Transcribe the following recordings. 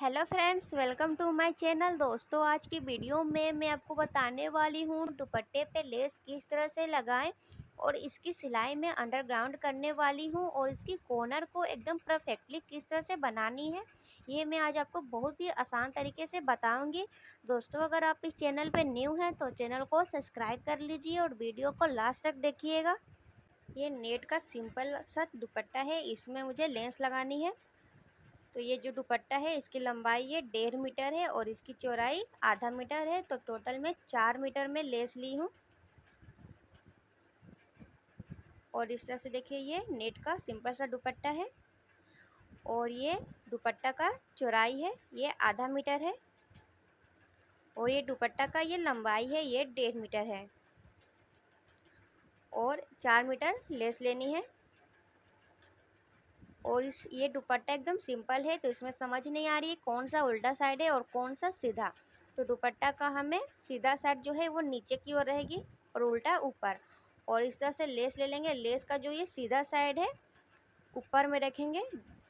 Hello friends, welcome to my channel. दोस्तों, आज की वीडियो में मैं आपको बताने वाली हूँ दुपट्टे पे लेस किस तरह से लगाएं और इसकी सिलाई में अंडरग्राउंड करने वाली हूँ और इसकी कॉर्नर को एकदम परफेक्टली किस तरह से बनानी है, ये मैं आज आपको बहुत ही आसान तरीके से बताऊंगी। दोस्तों, अगर आप इस चैनल पे न्यू हैं तो चैनल को सब्सक्राइब कर लीजिए और वीडियो को लास्ट तक देखिएगा। ये नेट का सिंपल सा दुपट्टा है, इसमें मुझे लेस लगानी है। तो ये जो दुपट्टा है इसकी लंबाई ये 1.5 मीटर है और इसकी चौड़ाई आधा मीटर है। तो टोटल में 4 मीटर में लेस ली हूँ। और इस तरह से देखिए, ये नेट का सिंपल सा दुपट्टा है और ये दुपट्टा का चौड़ाई है ये आधा मीटर है और ये दुपट्टा का ये लंबाई है ये 1.5 मीटर है और 4 मीटर लेस लेनी है। और ये दुपट्टा एकदम सिंपल है, तो इसमें समझ नहीं आ रही है कौन सा उल्टा साइड है और कौन सा सीधा। तो दुपट्टा का हमें सीधा साइड जो है वो नीचे की ओर रहेगी और उल्टा ऊपर। और इस तरह से लेस ले लेंगे। लेस का जो ये सीधा साइड है ऊपर में रखेंगे।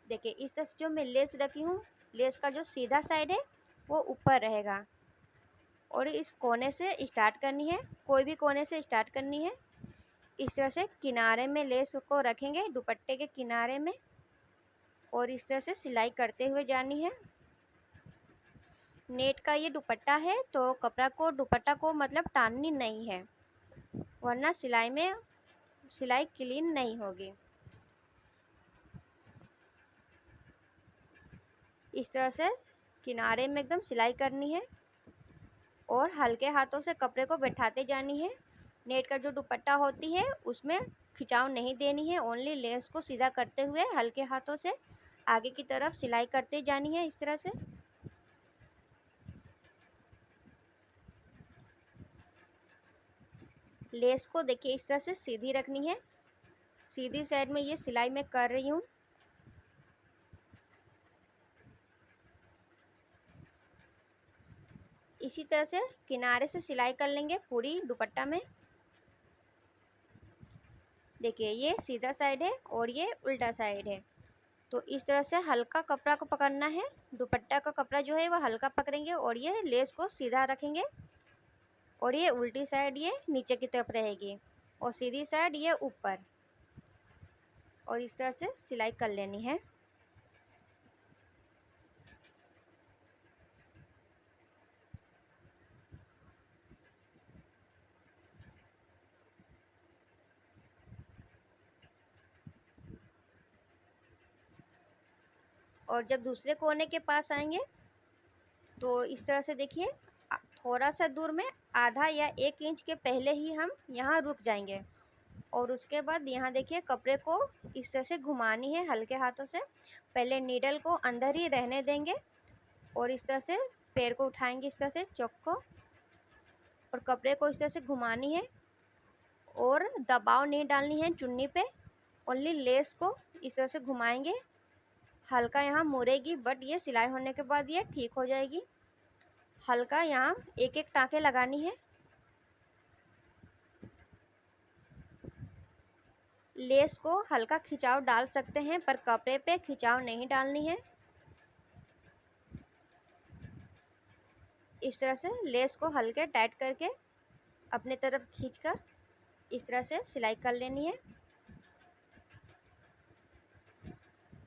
देखिए, इस तरह से जो मैं लेस रखी हूँ, लेस का जो सीधा साइड है वो ऊपर रहेगा। और इस कोने से स्टार्ट करनी है, कोई भी कोने से स्टार्ट करनी है। इस तरह से किनारे में लेस को रखेंगे, दुपट्टे के किनारे में, और इस तरह से सिलाई करते हुए जानी है। नेट का ये दुपट्टा है तो दुपट्टा को मतलब टाननी नहीं है, वरना सिलाई क्लीन नहीं होगी। इस तरह से किनारे में एकदम सिलाई करनी है और हल्के हाथों से कपड़े को बैठाते जानी है। नेट का जो दुपट्टा होती है उसमें खिंचाव नहीं देनी है, ओनली लेस को सीधा करते हुए हल्के हाथों से आगे की तरफ सिलाई करते जानी है। इस तरह से लेस को देखिए इस तरह से सीधी रखनी है। सीधी साइड में ये सिलाई मैं कर रही हूँ। इसी तरह से किनारे से सिलाई कर लेंगे पूरी दुपट्टा में। देखिए, ये सीधा साइड है और ये उल्टा साइड है। तो इस तरह से हल्का कपड़ा को पकड़ना है। दुपट्टा का कपड़ा जो है वो हल्का पकड़ेंगे और ये लेस को सीधा रखेंगे और ये उल्टी साइड ये नीचे की तरफ रहेगी और सीधी साइड ये ऊपर। और इस तरह से सिलाई कर लेनी है। और जब दूसरे कोने के पास आएंगे तो इस तरह से देखिए, थोड़ा सा दूर में आधा या 1 इंच के पहले ही हम यहाँ रुक जाएंगे। और उसके बाद यहाँ देखिए, कपड़े को इस तरह से घुमानी है हल्के हाथों से। पहले नीडल को अंदर ही रहने देंगे और इस तरह से पैर को उठाएंगे, इस तरह से चौक को, और कपड़े को इस तरह से घुमानी है और दबाव नहीं डालनी है चुन्नी पे। ओनली लेस को इस तरह से घुमाएंगे। हल्का यहाँ मुड़ेगी, बट ये सिलाई होने के बाद ये ठीक हो जाएगी। हल्का यहाँ एक एक टाँके लगानी है। लेस को हल्का खिंचाव डाल सकते हैं पर कपड़े पे खिंचाव नहीं डालनी है। इस तरह से लेस को हल्के टाइट करके अपने तरफ खींचकर इस तरह से सिलाई कर लेनी है।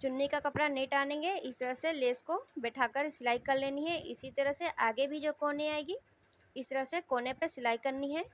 चुन्नी का कपड़ा नहीं टानेंगे, इस तरह से लेस को बैठाकर सिलाई कर लेनी है। इसी तरह से आगे भी जो कोने आएगी इस तरह से कोने पे सिलाई करनी है।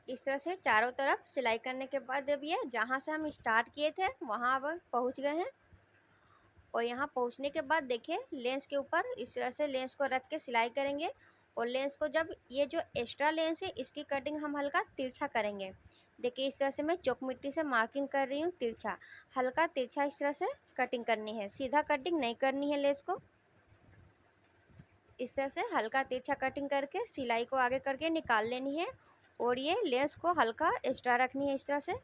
इस तरह से चारों तरफ सिलाई करने के बाद अब ये जहाँ से हम स्टार्ट किए थे वहाँ अब पहुँच गए हैं। और यहाँ पहुँचने के बाद देखिए, लेंस के ऊपर इस तरह से लेंस को रख के सिलाई करेंगे। और लेंस को जब ये जो एक्स्ट्रा लेंस है इसकी कटिंग हम हल्का तिरछा करेंगे। देखिए, इस तरह से मैं चॉक मिट्टी से मार्किंग कर रही हूँ तिरछा, हल्का तिरछा इस तरह से कटिंग करनी है, सीधा कटिंग नहीं करनी है। लेंस को इस तरह से हल्का तिरछा कटिंग करके सिलाई को आगे करके निकाल लेनी है। और ये लेस को हल्का एक्स्ट्रा रखनी है, इस तरह से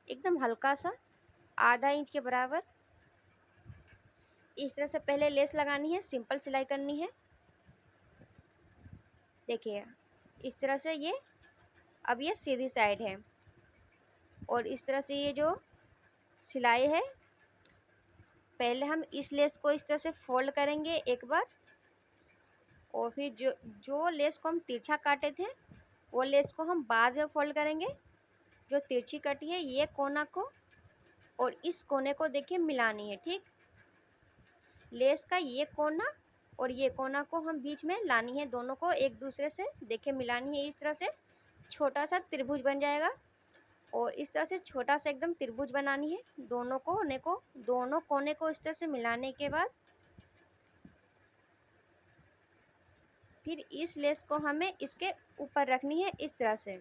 एकदम हल्का सा आधा इंच के बराबर। इस तरह से पहले लेस लगानी है, सिंपल सिलाई करनी है। देखिए इस तरह से ये, अब ये सीधी साइड है और इस तरह से ये जो सिलाई है, पहले हम इस लेस को इस तरह से फोल्ड करेंगे एक बार, और फिर जो जो लेस को हम तिरछा काटे थे वो लेस को हम बाद में फोल्ड करेंगे। जो तिरछी कटी है ये कोना को और इस कोने को देखिए मिलानी है, ठीक। लेस का ये कोना और ये कोना को हम बीच में लानी है, दोनों को एक दूसरे से देखिए मिलानी है। इस तरह से छोटा सा त्रिभुज बन जाएगा और इस तरह से छोटा सा एकदम त्रिभुज बनानी है। दोनों कोने को इस तरह से मिलाने के बाद फिर इस लेस को हमें इसके ऊपर रखनी है, इस तरह से।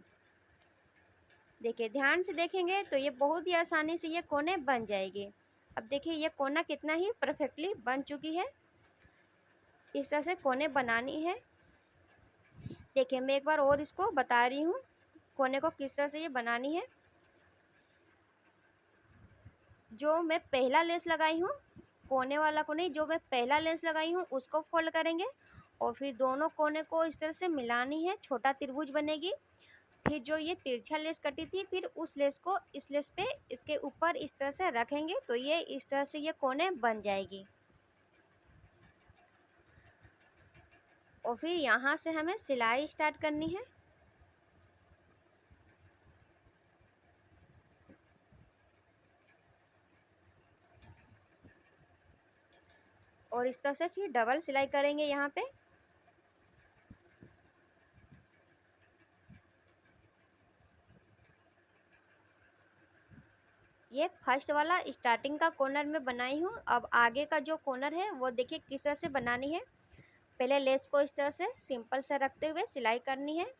देखिए ध्यान से देखेंगे तो ये बहुत ही आसानी से ये कोने बन जाएगी। अब देखिए ये कोना कितना ही परफेक्टली बन चुकी है। इस तरह से कोने बनानी है। देखिए मैं एक बार और इसको बता रही हूँ कोने को किस तरह से ये बनानी है। जो मैं पहला लेस लगाई हूँ, कोने वाला को नहीं, जो मैं पहला लेस लगाई हूँ उसको फोल्ड करेंगे और फिर दोनों कोने को इस तरह से मिलानी है, छोटा त्रिभुज बनेगी। फिर जो ये तिरछा लेस कटी थी, फिर उस लेस को इस लेस पे इसके ऊपर इस तरह से रखेंगे तो ये इस तरह से ये कोने बन जाएगी। और फिर यहाँ से हमें सिलाई स्टार्ट करनी है। और इस तरह से फिर डबल सिलाई करेंगे यहाँ पे। ये फर्स्ट वाला स्टार्टिंग का कॉर्नर में बनाई हूँ। अब आगे का जो कॉर्नर है वो देखिए किस तरह से बनानी है। पहले लेस को इस तरह से सिंपल से रखते हुए सिलाई करनी है।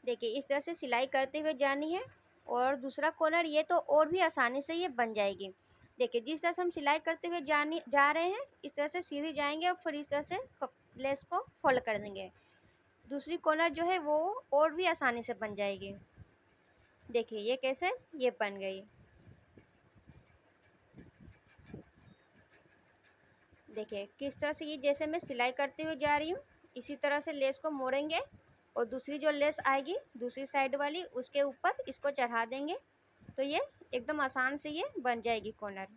देखिए इस तरह से सिलाई करते हुए जानी है। और दूसरा कॉर्नर ये तो और भी आसानी से ये बन जाएगी। देखिए जिस तरह से हम सिलाई करते हुए जा रहे हैं, इस तरह से सीधी जाएंगे और फिर इस तरह से लेस को फोल्ड कर देंगे। दूसरी कॉर्नर जो है वो और भी आसानी से बन जाएगी। देखिए ये कैसे ये बन गई। देखिए किस तरह से ये, जैसे मैं सिलाई करते हुए जा रही हूँ इसी तरह से लेस को मोड़ेंगे और दूसरी जो लेस आएगी दूसरी साइड वाली उसके ऊपर इसको चढ़ा देंगे तो ये एकदम आसान से ये बन जाएगी कॉर्नर।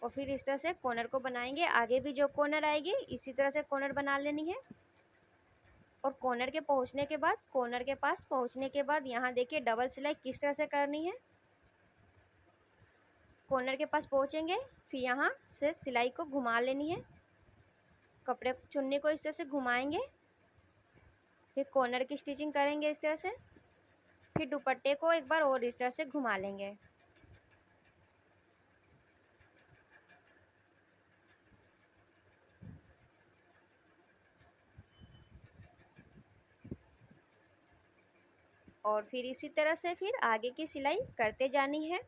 और फिर इस तरह से कॉर्नर को बनाएंगे। आगे भी जो कॉर्नर आएगी इसी तरह से कॉर्नर बना लेनी है। और कॉर्नर के पास पहुंचने के बाद यहाँ देखिए डबल सिलाई किस तरह से करनी है। कॉर्नर के पास पहुंचेंगे, फिर यहाँ से सिलाई को घुमा लेनी है। कपड़े चुन्नी को इस तरह से घुमाएंगे, फिर कॉर्नर की स्टिचिंग करेंगे इस तरह से। फिर दुपट्टे को एक बार और इस तरह से घुमा लेंगे। और फिर इसी तरह से फिर आगे की सिलाई करते जानी है।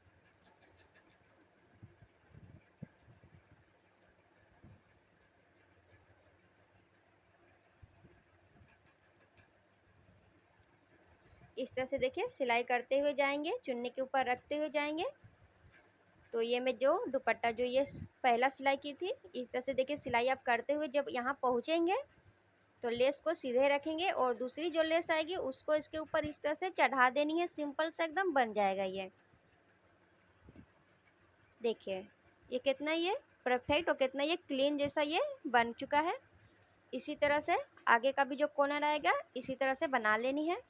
इस तरह से देखिए सिलाई करते हुए जाएंगे, चुन्नी के ऊपर रखते हुए जाएंगे। तो ये मैं जो दुपट्टा जो ये पहला सिलाई की थी, इस तरह से देखिए सिलाई आप करते हुए जब यहाँ पहुँचेंगे तो लेस को सीधे रखेंगे और दूसरी जो लेस आएगी उसको इसके ऊपर इस तरह से चढ़ा देनी है। सिंपल से एकदम बन जाएगा ये। देखिए ये कितना ये परफेक्ट और कितना ये क्लीन जैसा ये बन चुका है। इसी तरह से आगे का भी जो कॉर्नर आएगा इसी तरह से बना लेनी है।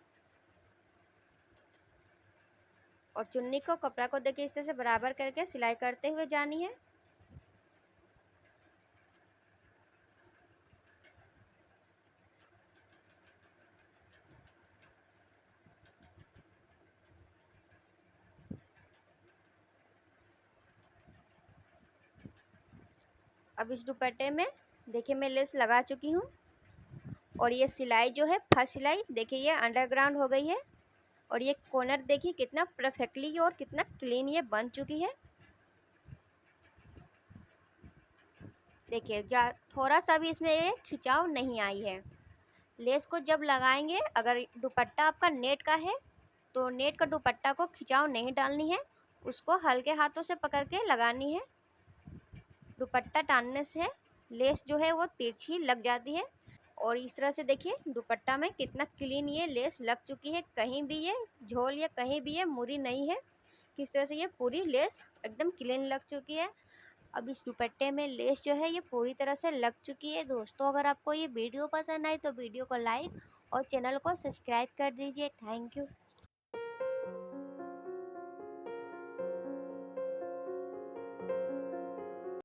और चुन्नी को कपड़ा को देखिए इस तरह से बराबर करके सिलाई करते हुए जानी है। अब इस दुपट्टे में देखिए मैं लेस लगा चुकी हूँ और ये सिलाई जो है फर्स्ट सिलाई देखिए ये अंडरग्राउंड हो गई है और ये कॉर्नर देखिए कितना परफेक्टली और कितना क्लीन ये बन चुकी है। देखिए थोड़ा सा भी इसमें ये खिंचाव नहीं आई है। लेस को जब लगाएंगे अगर दुपट्टा आपका नेट का है तो नेट का दुपट्टा को खिंचाव नहीं डालनी है, उसको हल्के हाथों से पकड़ के लगानी है। दुपट्टा टानने से लेस जो है वो तिरछी लग जाती है। और इस तरह से देखिए दुपट्टा में कितना क्लीन ये लेस लग चुकी है, कहीं भी ये झोल या कहीं भी ये मुरी नहीं है। किस तरह से ये पूरी लेस एकदम क्लीन लग चुकी है। अब इस दुपट्टे में लेस जो है ये पूरी तरह से लग चुकी है। दोस्तों अगर आपको ये वीडियो पसंद आई तो वीडियो को लाइक और चैनल को सब्सक्राइब कर दीजिए। Thank you.